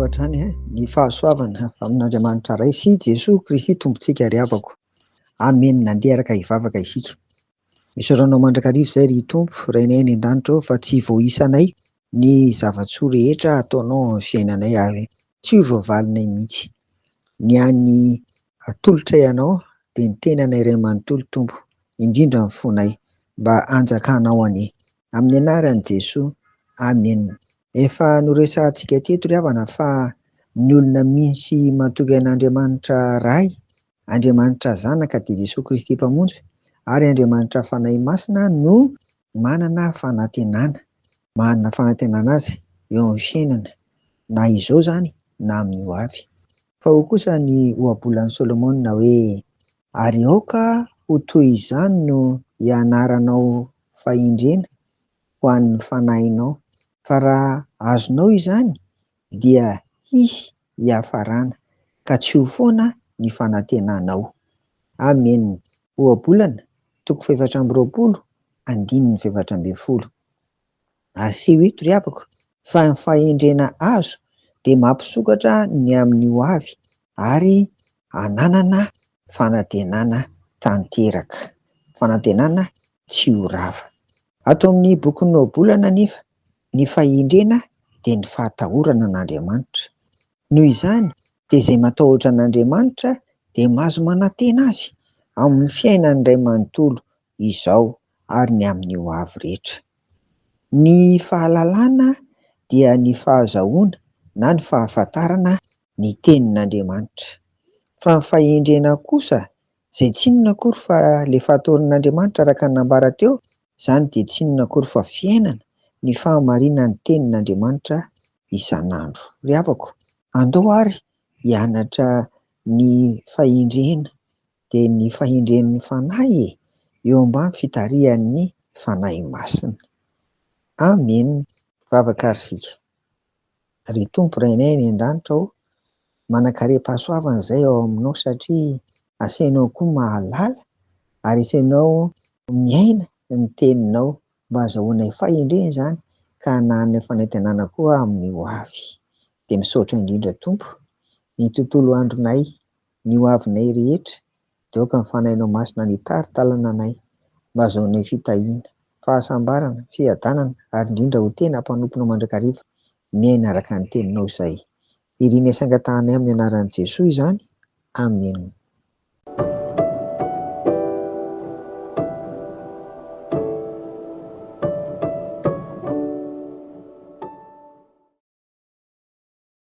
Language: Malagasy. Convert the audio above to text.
teo hatrany ny fahasoavana amin'Andriamanitra ray sy Jesoa Kristy tompontsika ry havako. Amen. Nandeha hivavaka isika. Misaoranao mandrakarivo izay ry Tompo, rainay any an-danitra fa tsy voahisanay ny zava-tsoa rehetra ataonao amin'ny fiainanay ary tsy ho voavalinay mihitsy. Ny an'ny tolotra ianao dia ny tenanay iray manontolo Tompo, indrindra ny fonay mba anjakanao anie. Amin'ny anaran'i Jesoa. Amen. Efa noresahantsika teto ry havana fa ny olona misy matoky an'Andriamanitra ray, Andriamanitra Zanaka dia Jesoa Kristy mpamonjy ary Andriamanitra Fanahy Masina no manana fanantenana. Manana fanantenana azy eo amin'ny fiainana, na izao izany na amin'ny ho avy. Fa ho kosa ny ohabolan'i Solomona hoe ary aoka ho toy izany no ianaranao fahindrena ho an'ny fanahinao, fa raha azonao izany dia hisy hiafarana ka tsy ho foana ny fanantenanao. Amen. Ohabolana 2:7-10. Aseho eto ry havako fa ny fahendrena azo dia mampisokatra ny amin'ny ho avy ary hananana fanantenana tanteraka, fanantenana tsy ho rava. Ato amin'ny bokin'ny ohabolana anefa ny fahendrena dia ny fahatahorana an'Andriamanitra. Noho izany dia izay matahotra an'Andriamanitra dia mahazo manantena azy amin'ny fiainany iray manontolo izao ary ny amin'ny ho avy rehetra. Ny fahalalana dia ny fahazahoana na ny fahafantarana ny tenin'Andriamanitra. Fa ny fahendrena kosa izay tsy inona akory fa ilay fahatahoran'Andriamanitra araka ny nambara teo, izany dia tsy inona akory fa fiainana ny fahamarinana ny tenin'Andriamanitra isan'andro. Ry havako, andao ary hianatra ny fahendrena dia ny fahendren'ny fanahy eo ambany fitarihan'ny Fanahy Masina. Amen. Vavaka ary sika. Ry Tompo, rainay any an-danitra aho, manan-karem-pahasoavana izay ao aminao satria asainao koa mahalala ary asainao miaina ny teninao mba hahazoanay fahendrena izany ka hananay fanantenana koa amin'ny ho avy. Dia misaotra indrindra Tompo, ny tontolo andronay, ny ho avinay rehetra dia aoka ny fanahinao masina ny taritalana anay mba hahazoanay fitahiana, fahasambarana, fiadanana ary indrindra ho tena mpanompono mandrakariva miaina araka ny teninao izay. Iriny hasangan-tahanay amin'ny anaran'i Jesoa izany. Amen.